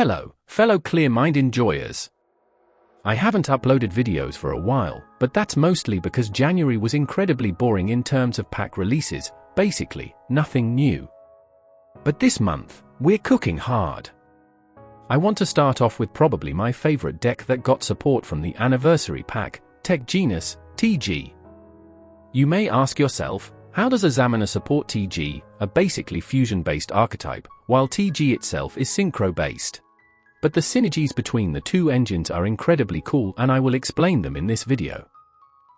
Hello, fellow Clear Mind enjoyers. I haven't uploaded videos for a while, but that's mostly because January was incredibly boring in terms of pack releases, basically, nothing new. But this month, we're cooking hard. I want to start off with probably my favorite deck that got support from the anniversary pack, Tech Genus, TG. You may ask yourself, how does Azamina support TG, a basically fusion-based archetype, while TG itself is synchro-based? But the synergies between the two engines are incredibly cool, and I will explain them in this video.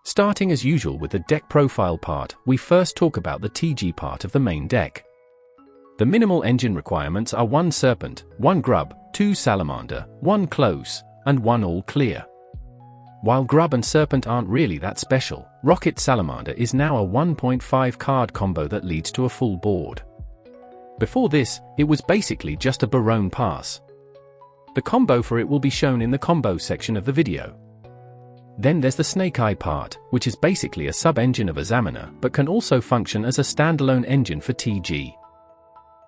Starting as usual with the deck profile part, we first talk about the TG part of the main deck. The minimal engine requirements are 1 Serpent, 1 Grub, 2 Salamander, 1 Close, and 1 All Clear. While Grub and Serpent aren't really that special, Rocket Salamander is now a 1.5 card combo that leads to a full board. Before this, it was basically just a Barone pass. The combo for it will be shown in the combo section of the video. Then there's the Snake Eye part, which is basically a sub-engine of Azamina, but can also function as a standalone engine for TG.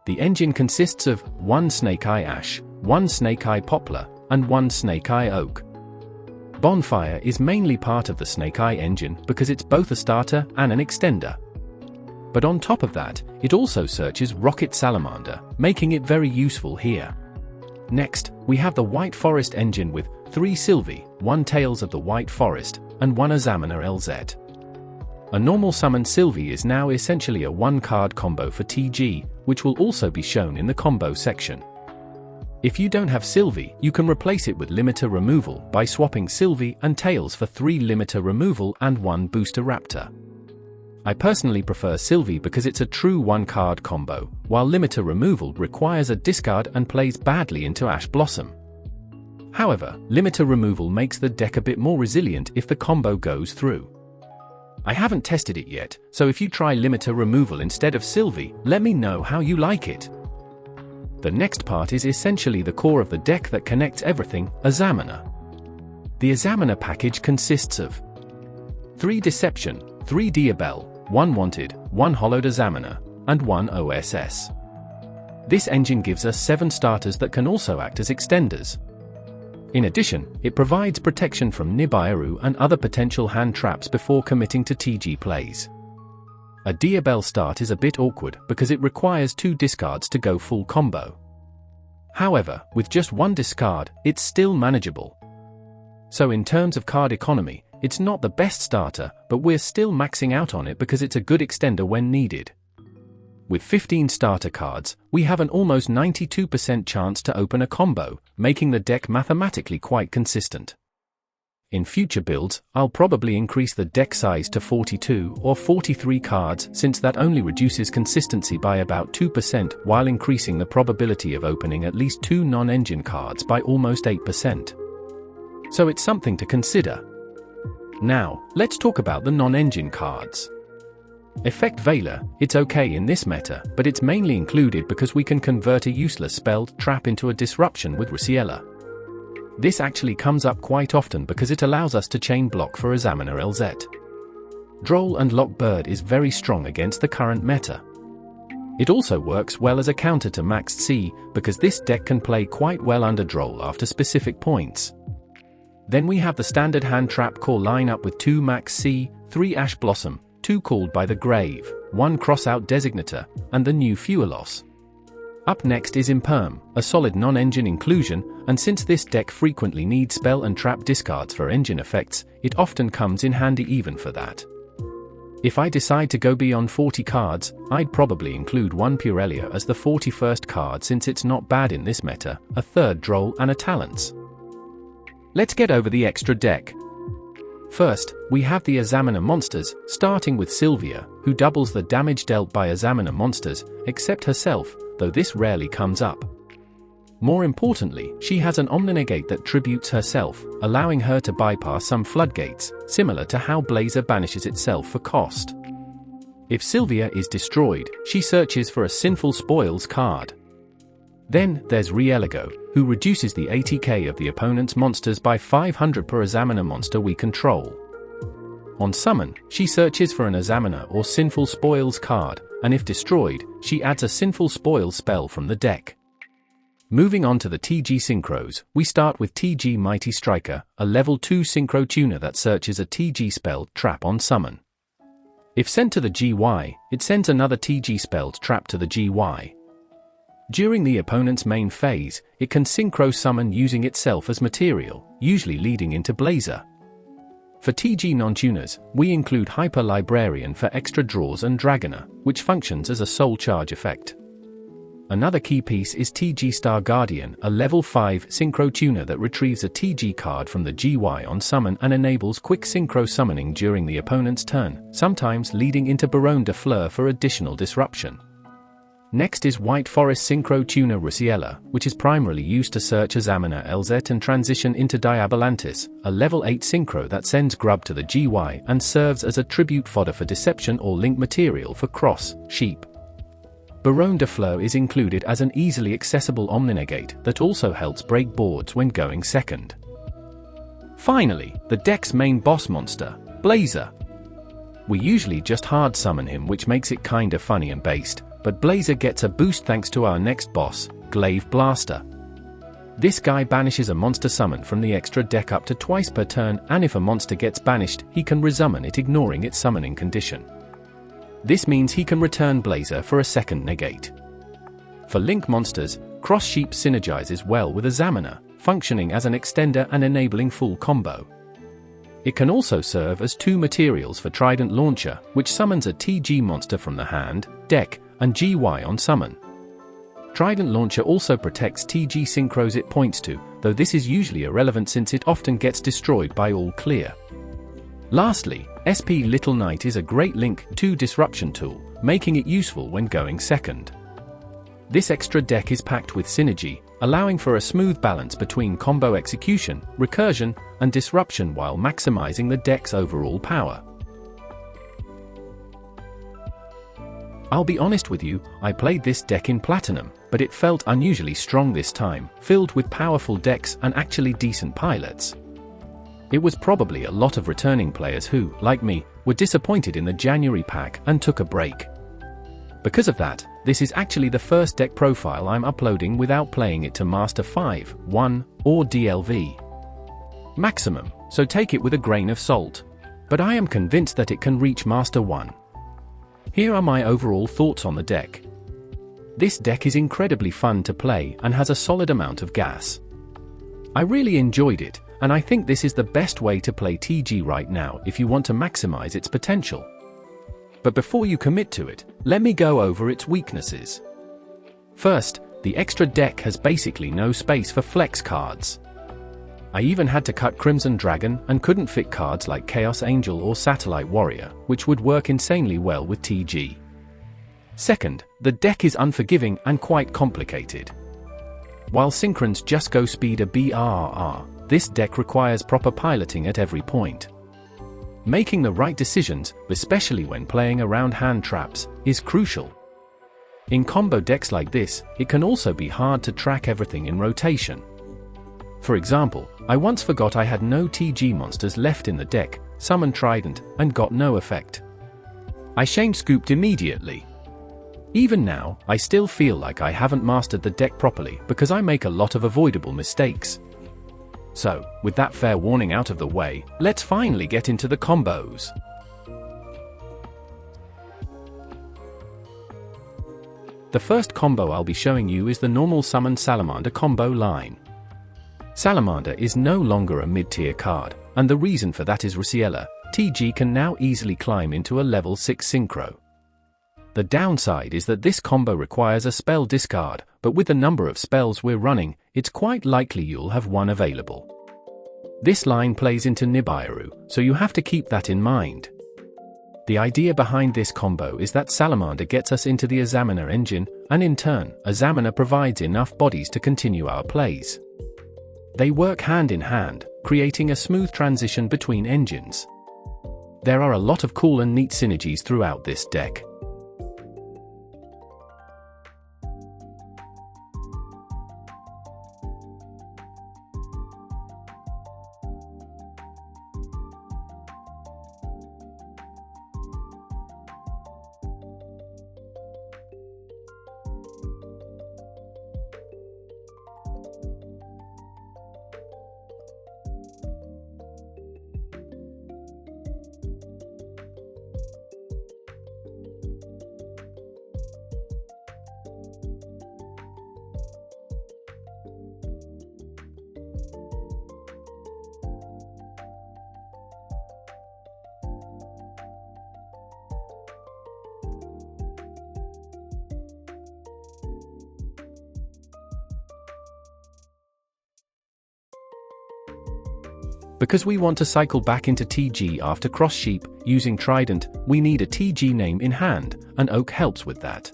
The engine consists of 1 Snake Eye Ash, 1 Snake Eye Poplar, and 1 Snake Eye Oak. Bonfire is mainly part of the Snake Eye engine because it's both a starter and an extender. But on top of that, it also searches Rocket Salamander, making it very useful here. Next, we have the White Forest engine with 3 Silvy, 1 Tales of the White Forest, and 1 Azamina LZ. A normal summon Silvy is now essentially a 1-card combo for TG, which will also be shown in the combo section. If you don't have Silvy, you can replace it with limiter removal by swapping Silvy and Tails for 3 limiter removal and 1 booster Raptor. I personally prefer Silvy because it's a true 1-card combo, while limiter removal requires a discard and plays badly into Ash Blossom. However, limiter removal makes the deck a bit more resilient if the combo goes through. I haven't tested it yet, so if you try limiter removal instead of Silvy, let me know how you like it. The next part is essentially the core of the deck that connects everything, Azamina. The Azamina package consists of 3 Deception, 3 Diabell, 1 Wanted, 1 Hollowed Azamina, and 1 OSS. This engine gives us 7 starters that can also act as extenders. In addition, it provides protection from Nibiru and other potential hand traps before committing to TG plays. A Diabell start is a bit awkward because it requires 2 discards to go full combo. However, with just 1 discard, it's still manageable. So in terms of card economy, it's not the best starter, but we're still maxing out on it because it's a good extender when needed. With 15 starter cards, we have an almost 92% chance to open a combo, making the deck mathematically quite consistent. In future builds, I'll probably increase the deck size to 42 or 43 cards, since that only reduces consistency by about 2% while increasing the probability of opening at least 2 non-engine cards by almost 8%. So it's something to consider. Now, let's talk about the non-engine cards. Effect Veiler, it's okay in this meta, but it's mainly included because we can convert a useless spelled trap into a disruption with Raciela. This actually comes up quite often because it allows us to chain block for Azamina LZ. Droll and Lockbird is very strong against the current meta. It also works well as a counter to Maxed C, because this deck can play quite well under Droll after specific points. Then we have the standard hand trap core lineup with 2 Max C, 3 Ash Blossom, 2 Called by the Grave, 1 Crossout Designator, and the new Fuelos. Up next is Imperm, a solid non-engine inclusion, and since this deck frequently needs spell and trap discards for engine effects, it often comes in handy even for that. If I decide to go beyond 40 cards, I'd probably include 1 Purelia as the 41st card since it's not bad in this meta, a 3rd Droll and a Talents. Let's get over the extra deck. First, we have the Azamina monsters, starting with Sylvia, who doubles the damage dealt by Azamina monsters, except herself, though this rarely comes up. More importantly, she has an Omninegate that tributes herself, allowing her to bypass some floodgates, similar to how Blazer banishes itself for cost. If Sylvia is destroyed, she searches for a Sinful Spoils card. Then, there's Rieligo, who reduces the ATK of the opponent's monsters by 500 per Azamina monster we control. On summon, she searches for an Azamina or Sinful Spoils card, and if destroyed, she adds a Sinful Spoils spell from the deck. Moving on to the TG Synchros, we start with TG Mighty Striker, a level 2 Synchro tuner that searches a TG spelled trap on summon. If sent to the GY, it sends another TG spelled trap to the GY. During the opponent's main phase, it can Synchro summon using itself as material, usually leading into Blazer. For TG non-tuners, we include Hyper Librarian for extra draws and Dragoner, which functions as a soul charge effect. Another key piece is TG Star Guardian, a level 5 Synchro tuner that retrieves a TG card from the GY on summon and enables quick Synchro summoning during the opponent's turn, sometimes leading into Baronne de Fleur for additional disruption. Next is White Forest Synchro tuner Rusiella, which is primarily used to search Azamina LZ and transition into Diabellstar, a level 8 Synchro that sends Grub to the GY and serves as a tribute fodder for deception or link material for Cross, Sheep. Baronne de Fleur is included as an easily accessible Omninegate that also helps break boards when going second. Finally, the deck's main boss monster, Blazer. We usually just hard summon him, which makes it kinda funny and based, but Blazer gets a boost thanks to our next boss, Glaive Blaster. This guy banishes a monster summon from the extra deck up to twice per turn, and if a monster gets banished, he can resummon it ignoring its summoning condition. This means he can return Blazer for a second negate. For Link monsters, Cross Sheep synergizes well with Azamina, functioning as an extender and enabling full combo. It can also serve as 2 materials for Trident Launcher, which summons a TG monster from the hand, deck, and GY on summon. Trident Launcher also protects TG Synchros it points to, though this is usually irrelevant since it often gets destroyed by all clear. Lastly, SP Little Knight is a great Link 2 disruption tool, making it useful when going second. This extra deck is packed with synergy, allowing for a smooth balance between combo execution, recursion, and disruption while maximizing the deck's overall power. I'll be honest with you, I played this deck in Platinum, but it felt unusually strong this time, filled with powerful decks and actually decent pilots. It was probably a lot of returning players who, like me, were disappointed in the January pack and took a break. Because of that, this is actually the first deck profile I'm uploading without playing it to Master 5, 1, or DLV Maximum, so take it with a grain of salt. But I am convinced that it can reach Master 1. Here are my overall thoughts on the deck. This deck is incredibly fun to play and has a solid amount of gas. I really enjoyed it, and I think this is the best way to play TG right now if you want to maximize its potential. But before you commit to it, let me go over its weaknesses. First, the extra deck has basically no space for flex cards. I even had to cut Crimson Dragon and couldn't fit cards like Chaos Angel or Satellite Warrior, which would work insanely well with TG. Second, the deck is unforgiving and quite complicated. While Synchron's Just Go Speed a BRRR, this deck requires proper piloting at every point. Making the right decisions, especially when playing around hand traps, is crucial. In combo decks like this, it can also be hard to track everything in rotation. For example, I once forgot I had no TG monsters left in the deck, summoned Trident, and got no effect. I shame-scooped immediately. Even now, I still feel like I haven't mastered the deck properly because I make a lot of avoidable mistakes. So, with that fair warning out of the way, let's finally get into the combos. The first combo I'll be showing you is the normal summon Salamander combo line. Salamander is no longer a mid-tier card, and the reason for that is Rusiella. TG can now easily climb into a level 6 Synchro. The downside is that this combo requires a spell discard, but with the number of spells we're running, it's quite likely you'll have one available. This line plays into Nibiru, so you have to keep that in mind. The idea behind this combo is that Salamander gets us into the Azamina engine, and in turn, Azamina provides enough bodies to continue our plays. They work hand in hand, creating a smooth transition between engines. There are a lot of cool and neat synergies throughout this deck. Because we want to cycle back into TG after Cross Sheep, using Trident, we need a TG name in hand, and Oak helps with that.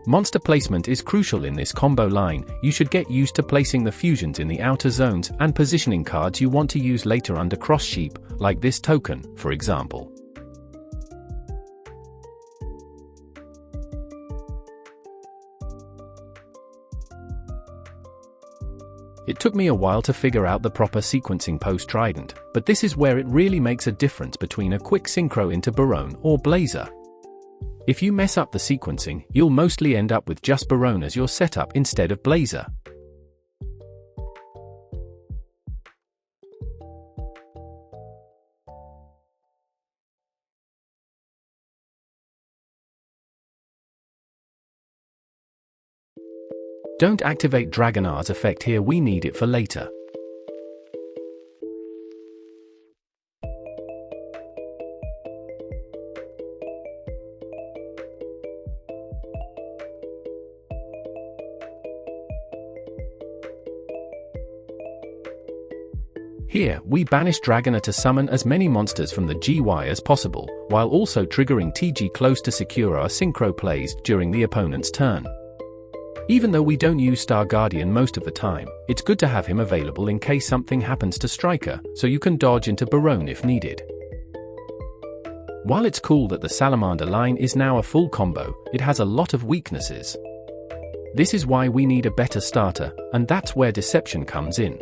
Monster placement is crucial in this combo line. You should get used to placing the fusions in the outer zones and positioning cards you want to use later under Cross Sheep, like this token, for example. It took me a while to figure out the proper sequencing post-Trident, but this is where it really makes a difference between a quick synchro into Barone or Blazer. If you mess up the sequencing, you'll mostly end up with just Barone as your setup instead of Blazer. Don't activate Dragonar's effect here, we need it for later. Here, we banish Dragonar to summon as many monsters from the GY as possible, while also triggering TG close to secure our synchro plays during the opponent's turn. Even though we don't use Star Guardian most of the time, it's good to have him available in case something happens to Striker, so you can dodge into Barone if needed. While it's cool that the Salamander line is now a full combo, it has a lot of weaknesses. This is why we need a better starter, and that's where Deception comes in.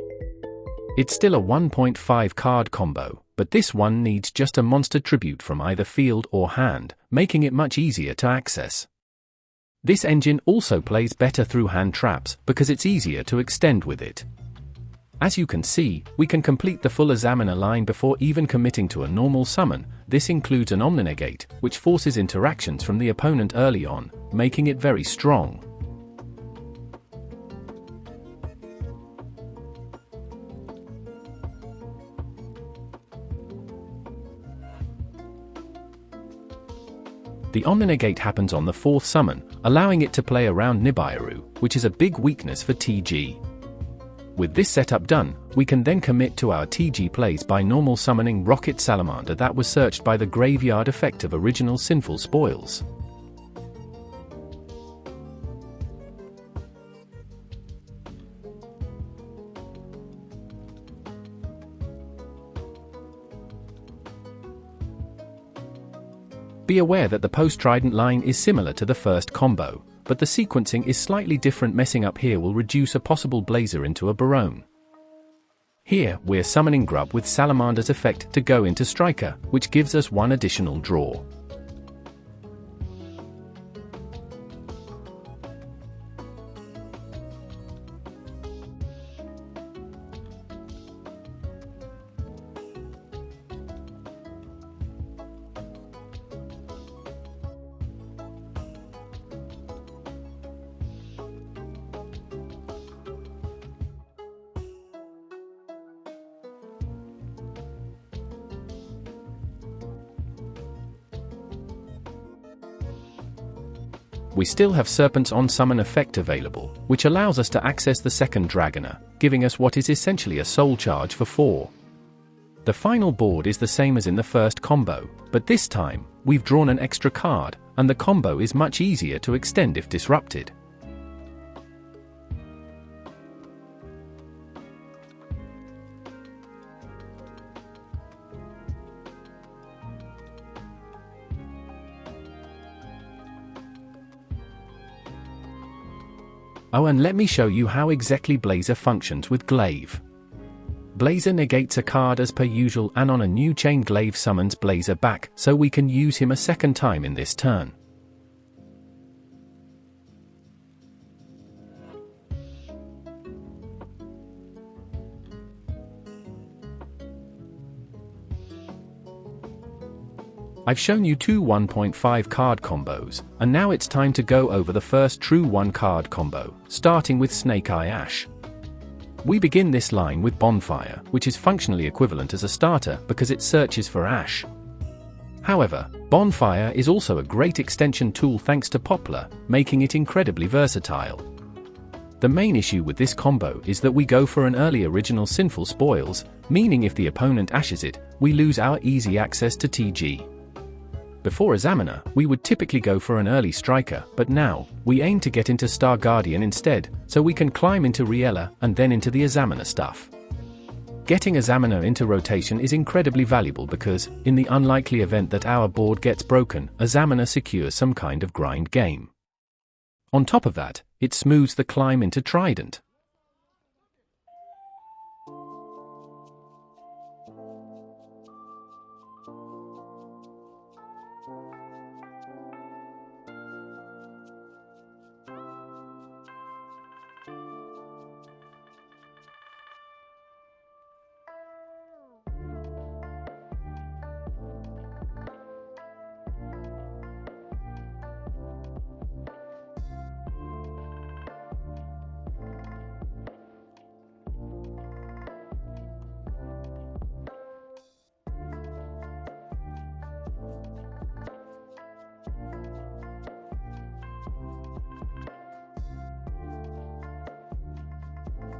It's still a 1.5 card combo, but this one needs just a monster tribute from either field or hand, making it much easier to access. This engine also plays better through hand traps, because it's easier to extend with it. As you can see, we can complete the full Azamina line before even committing to a normal summon. This includes an Omninegate, which forces interactions from the opponent early on, making it very strong. The Omninegate happens on the 4th summon, allowing it to play around Nibiru, which is a big weakness for TG. With this setup done, we can then commit to our TG plays by normal summoning Rocket Salamander that was searched by the graveyard effect of original Sinful Spoils. Be aware that the post-Trident line is similar to the first combo, but the sequencing is slightly different. Messing up here will reduce a possible Blazer into a Barone. Here, we're summoning Grub with Salamander's effect to go into Striker, which gives us one additional draw. We still have Serpent's on-summon effect available, which allows us to access the second Dragonar, giving us what is essentially a soul charge for 4. The final board is the same as in the first combo, but this time, we've drawn an extra card, and the combo is much easier to extend if disrupted. Oh, and let me show you how exactly Blazer functions with Glaive. Blazer negates a card as per usual, and on a new chain Glaive summons Blazer back, so we can use him a second time in this turn. I've shown you two 1.5 card combos, and now it's time to go over the first true 1 card combo, starting with Snake Eye Ash. We begin this line with Bonfire, which is functionally equivalent as a starter because it searches for Ash. However, Bonfire is also a great extension tool thanks to Poplar, making it incredibly versatile. The main issue with this combo is that we go for an early original Sinful Spoils, meaning if the opponent ashes it, we lose our easy access to TG. Before Azamina, we would typically go for an early striker, but now, we aim to get into Star Guardian instead, so we can climb into Riella and then into the Azamina stuff. Getting Azamina into rotation is incredibly valuable because, in the unlikely event that our board gets broken, Azamina secures some kind of grind game. On top of that, it smooths the climb into Trident.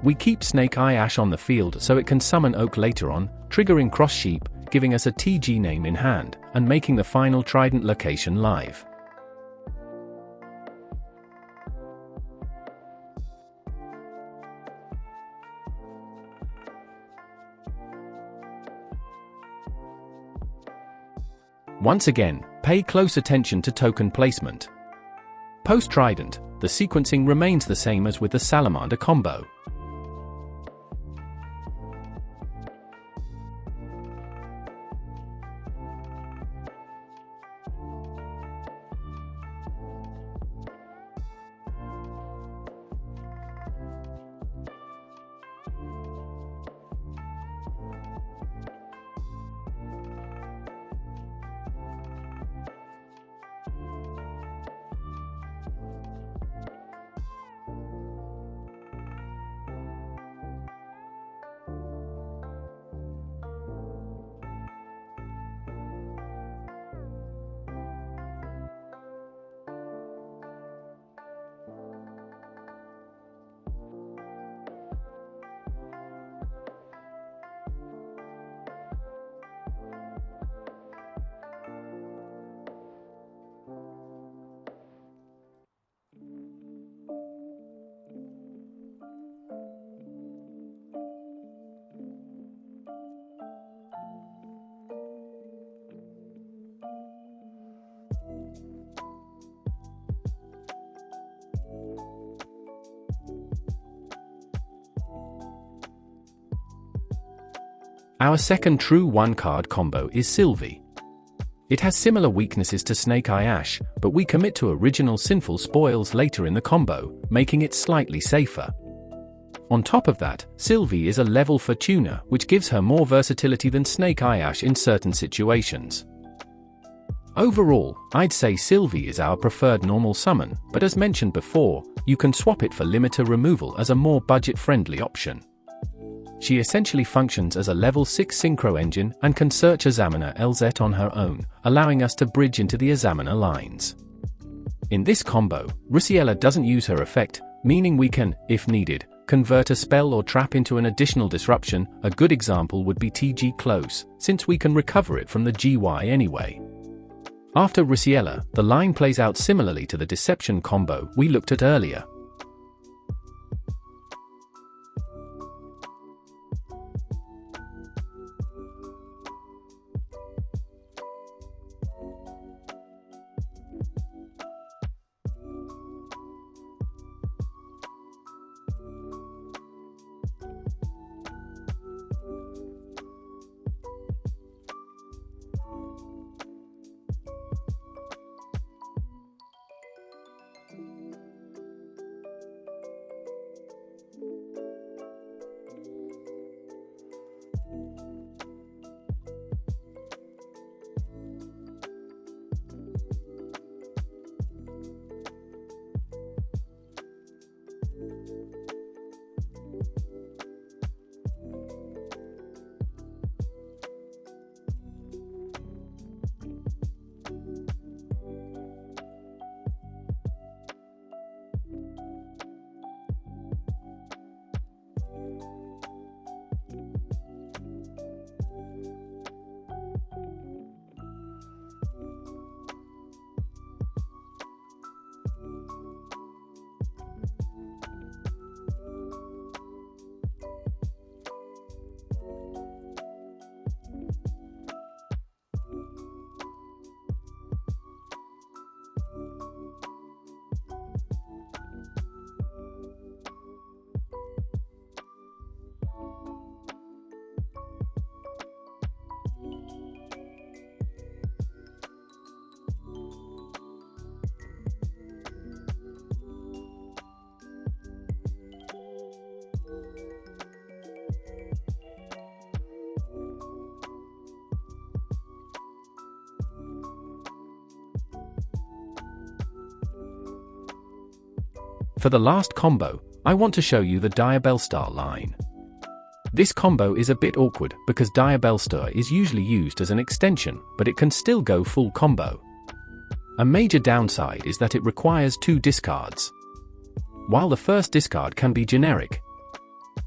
We keep Snake Eye Ash on the field so it can summon Oak later on, triggering Cross Sheep, giving us a TG name in hand, and making the final Trident location live. Once again, pay close attention to token placement. Post-Trident, the sequencing remains the same as with the Salamander combo. Our second true one-card combo is Silvy. It has similar weaknesses to Snake Eye Ash, but we commit to original Sinful Spoils later in the combo, making it slightly safer. On top of that, Silvy is a level for tuner, which gives her more versatility than Snake Eye Ash in certain situations. Overall, I'd say Silvy is our preferred normal summon, but as mentioned before, you can swap it for limiter removal as a more budget-friendly option. She essentially functions as a level 6 Synchro engine and can search Azamina LZ on her own, allowing us to bridge into the Azamina lines. In this combo, Riella doesn't use her effect, meaning we can, if needed, convert a spell or trap into an additional disruption. A good example would be TG Close, since we can recover it from the GY anyway. After Riella, the line plays out similarly to the Deception combo we looked at earlier. For the last combo, I want to show you the Diabellstar line. This combo is a bit awkward because Diabellstar is usually used as an extension, but it can still go full combo. A major downside is that it requires 2 discards. While the first discard can be generic,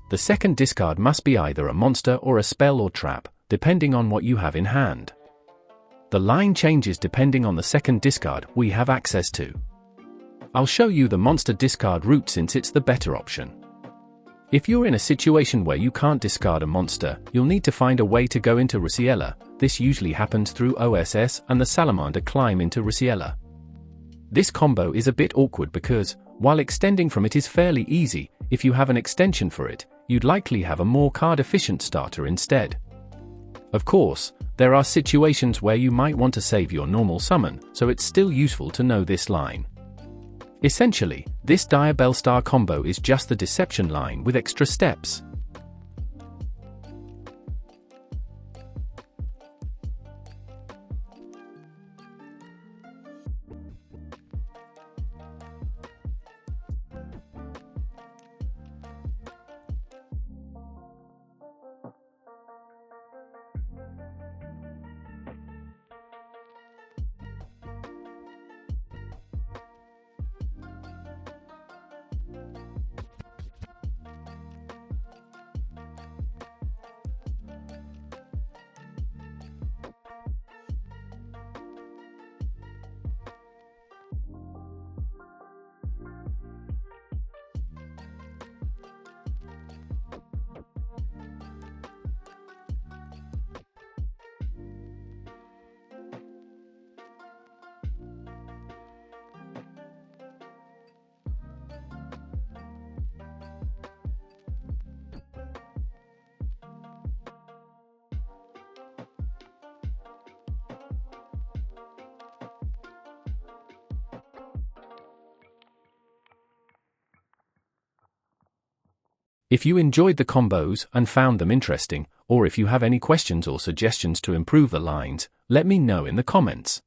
the second discard must be either a monster or a spell or trap, depending on what you have in hand. The line changes depending on the second discard we have access to. I'll show you the monster discard route since it's the better option. If you're in a situation where you can't discard a monster, you'll need to find a way to go into Raziella. This usually happens through OSS and the Salamander climb into Raziella. This combo is a bit awkward because, while extending from it is fairly easy, if you have an extension for it, you'd likely have a more card-efficient starter instead. Of course, there are situations where you might want to save your normal summon, so it's still useful to know this line. Essentially, this Diabellstar combo is just the deception line with extra steps. If you enjoyed the combos and found them interesting, or if you have any questions or suggestions to improve the lines, let me know in the comments.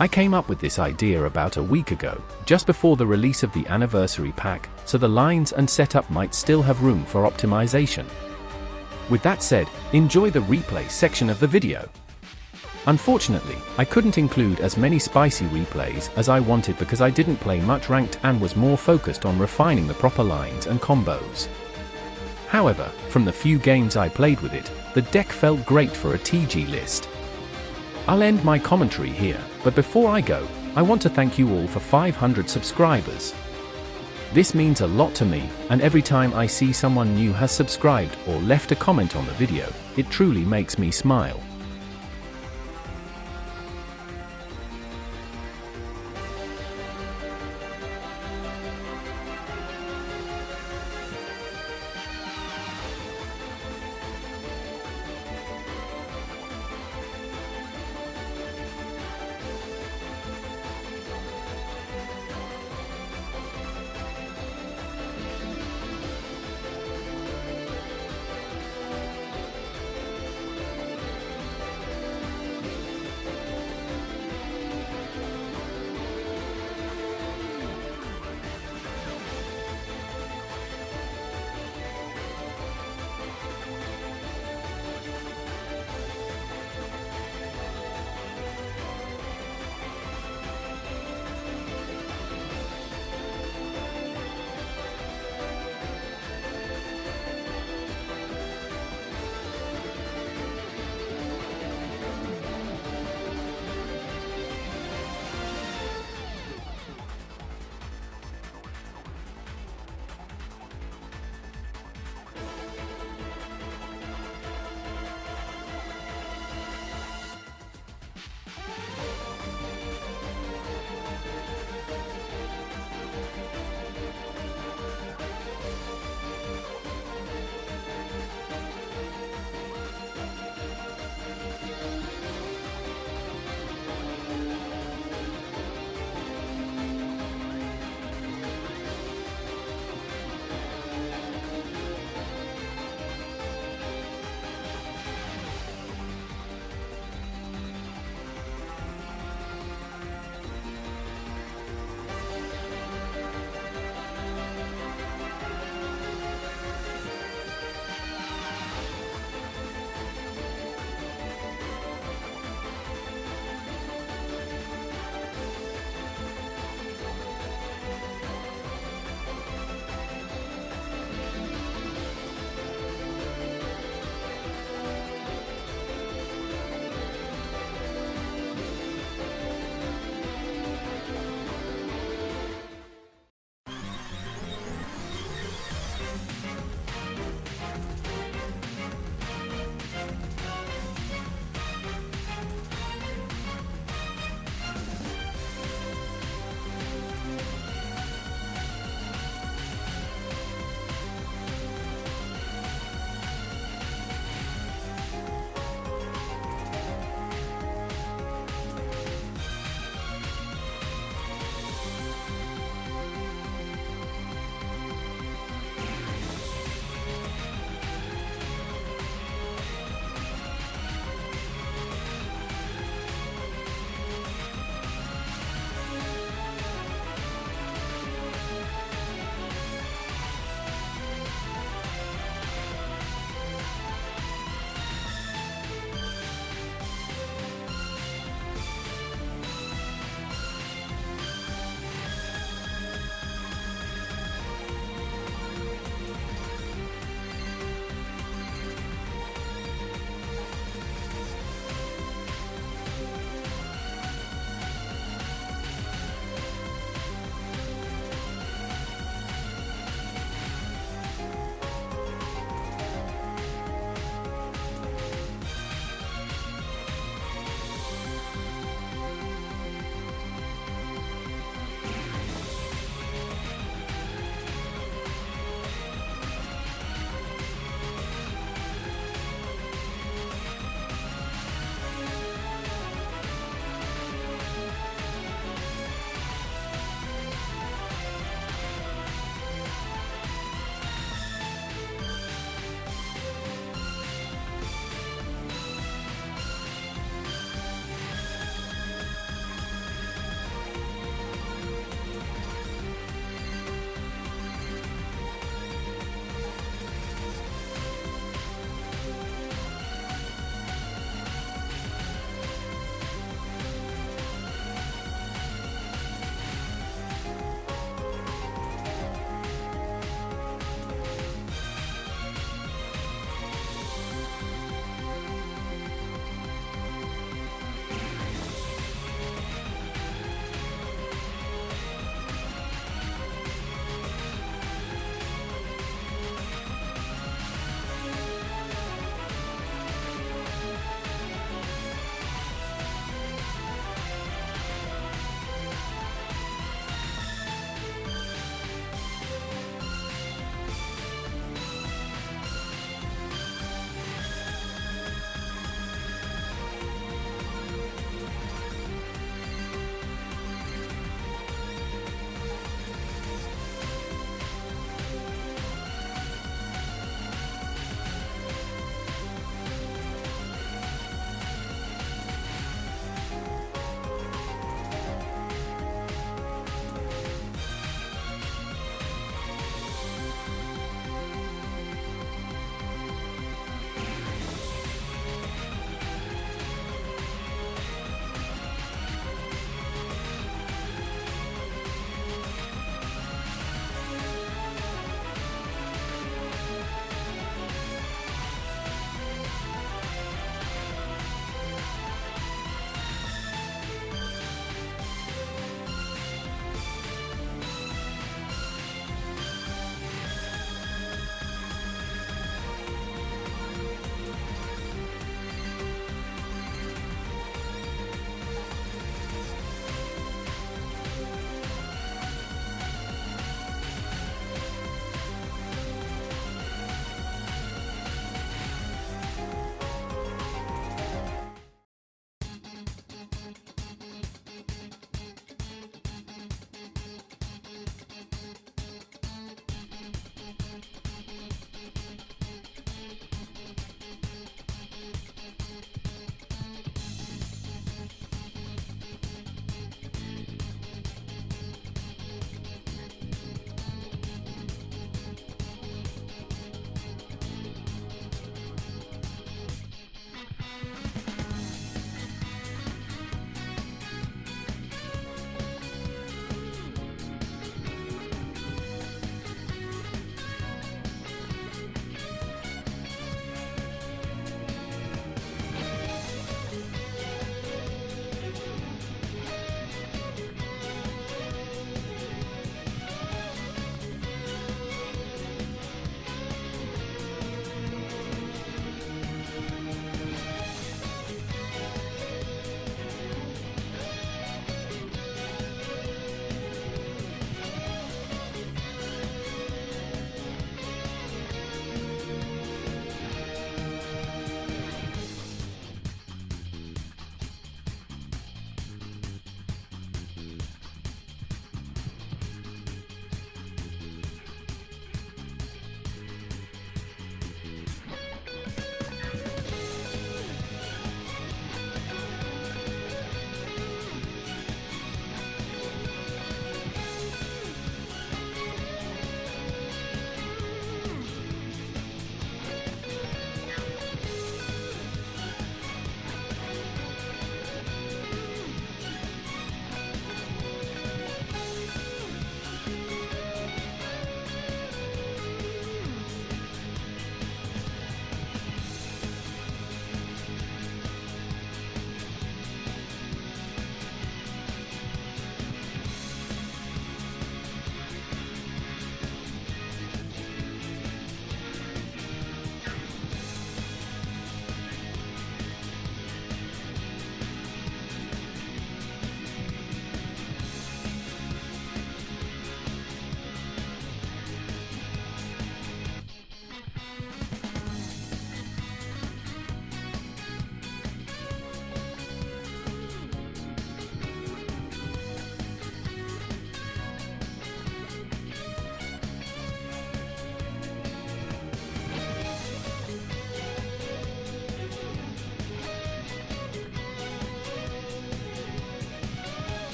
I came up with this idea about a week ago, just before the release of the anniversary pack, so the lines and setup might still have room for optimization. With that said, enjoy the replay section of the video. Unfortunately, I couldn't include as many spicy replays as I wanted because I didn't play much ranked and was more focused on refining the proper lines and combos. However, from the few games I played with it, the deck felt great for a TG list. I'll end my commentary here, but before I go, I want to thank you all for 500 subscribers. This means a lot to me, and every time I see someone new has subscribed or left a comment on the video, it truly makes me smile.